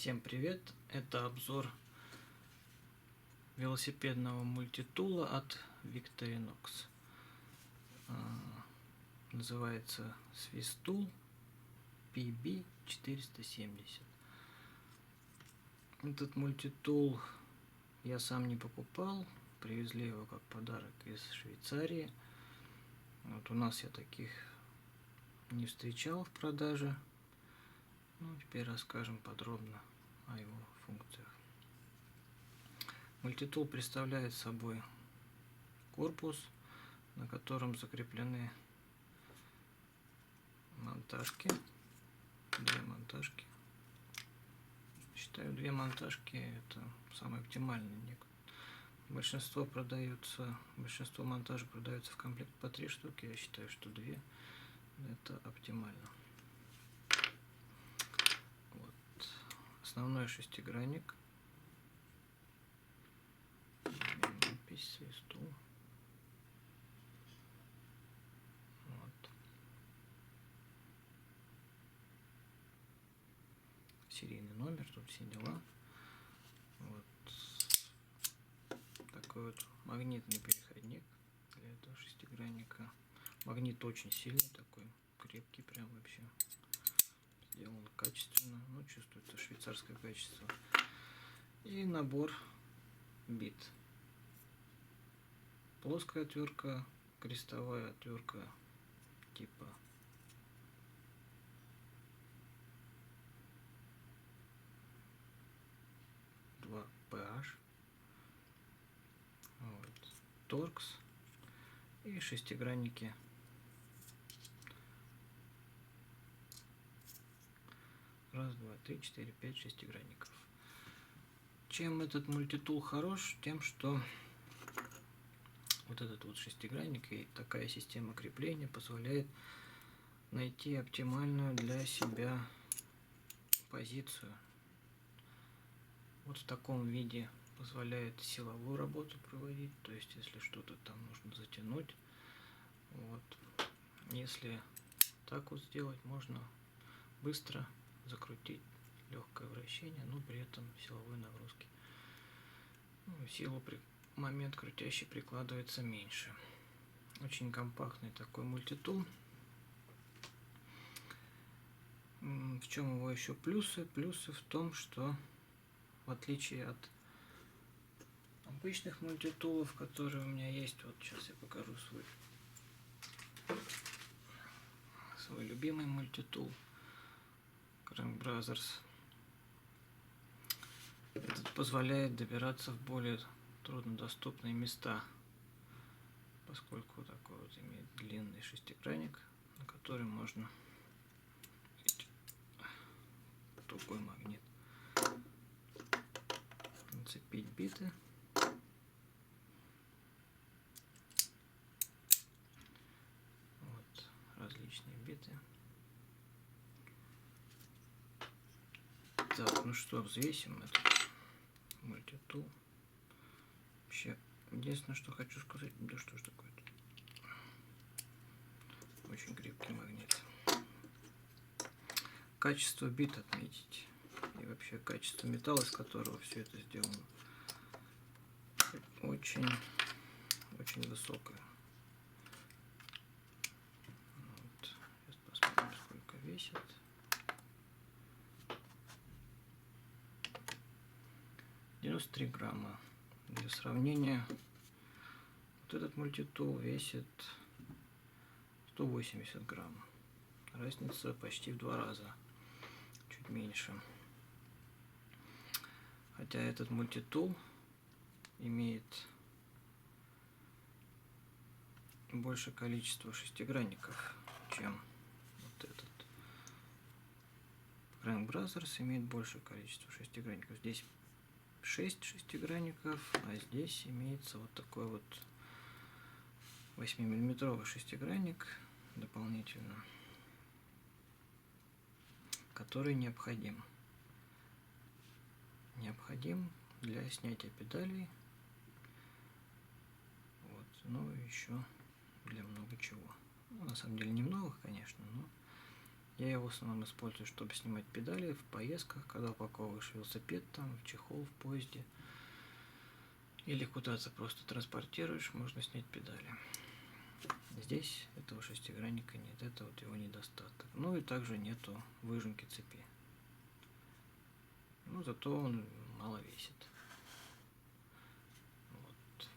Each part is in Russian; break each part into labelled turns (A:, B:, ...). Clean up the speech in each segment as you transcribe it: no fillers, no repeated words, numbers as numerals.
A: Всем привет! Это обзор велосипедного мультитула от Victorinox. Называется Свистул PB470. Этот мультитул я сам не покупал, привезли его как подарок из Швейцарии. Вот у нас я таких не встречал в продаже. Ну, теперь расскажем подробно о его функциях. Мультитул представляет собой корпус, на котором закреплены монтажки. Две монтажки. Считаю, две монтажки это самый оптимальный. Большинство монтажей продаются в комплект по 3 штуки. Я считаю, что 2 это оптимально. Вот. Основной шестигранник. Надпись Свистул. Вот. Серийный номер, тут все дела. Вот такой вот магнитный переходник для этого шестигранника. Магнит очень сильный, такой крепкий, прям вообще сделан качественно. Ну, чувствуется швейцарское качество. И набор бит. Плоская отвертка, крестовая отвертка типа PH, вот, торкс и шестигранники. Раз, два, три, четыре, пять шестигранников. Чем этот мультитул хорош? Тем, что вот этот вот шестигранник и такая система крепления позволяет найти оптимальную для себя позицию. Вот в таком виде позволяет силовую работу проводить, то есть если что-то там нужно затянуть, вот. Если так вот сделать, можно быстро закрутить легкое вращение, но при этом силовой нагрузки. Силу при момент крутящий прикладывается меньше. Очень компактный такой мультитул. В чем его еще плюсы? Плюсы в том, что в отличие от обычных мультитулов, которые у меня есть, вот сейчас я покажу свой любимый мультитул Crank Brothers. Этот позволяет добираться в более труднодоступные места, поскольку такой вот имеет длинный шестигранник, на который можно тугой магнит нацепить биты. Вот различные биты. Так, ну что, взвесим этот мультитул. Вообще, единственное, что хочу сказать, да что ж такое-то. Очень крепкий магнит. Качество бит отметить. И вообще качество металла, из которого все это сделано, очень высокое. Вот. Сейчас посмотрим, сколько весит. 93 грамма. Для сравнения, вот этот мультитул весит 180 грамм. Разница почти в 2 раза. Чуть меньше. Хотя этот мультитул имеет больше количество шестигранников, чем вот этот. Crank Brothers имеет большее количество шестигранников. Здесь 6 шестигранников, а здесь имеется вот такой вот 8-миллиметровый шестигранник дополнительно, который необходим для снятия педалей, вот, ну и еще для много чего. Ну, на самом деле немного, конечно, но Я его в основном использую, чтобы снимать педали в поездках, когда упаковываешь велосипед там, в чехол, в поезде. Или куда-то просто транспортируешь, можно снять педали. Здесь этого шестигранника нет, это вот его недостаток. Ну и также нету выжимки цепи. Ну зато он мало весит. Вот.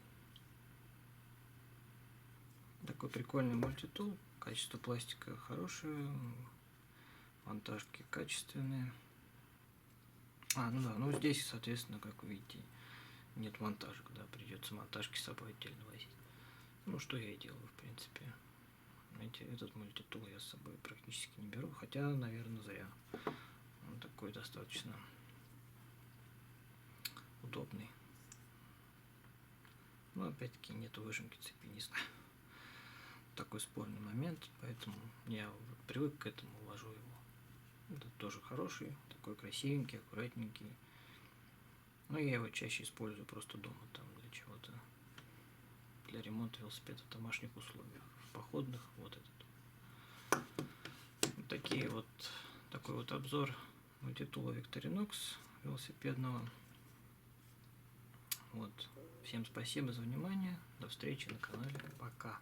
A: Такой прикольный мультитул. Качество пластика хорошее, монтажки качественные. Ну да, ну здесь, соответственно, как вы видите, нет монтажек, да, придется монтажки с собой отдельно возить. Ну, что я и делаю, в принципе. Знаете, этот мультитул я с собой практически не беру, хотя, наверное, зря. Он такой достаточно удобный. Но, опять-таки, нету выжимки цепи, не знаю. Такой спорный момент, поэтому я вот привык к этому, вожу его. Это тоже хороший, такой красивенький, аккуратненький. Но я его чаще использую просто дома, там, для чего-то. Для ремонта велосипеда в домашних условиях. В походных вот этот. Вот такой вот обзор мультитула Victorinox велосипедного. Вот. Всем спасибо за внимание. До встречи на канале. Пока.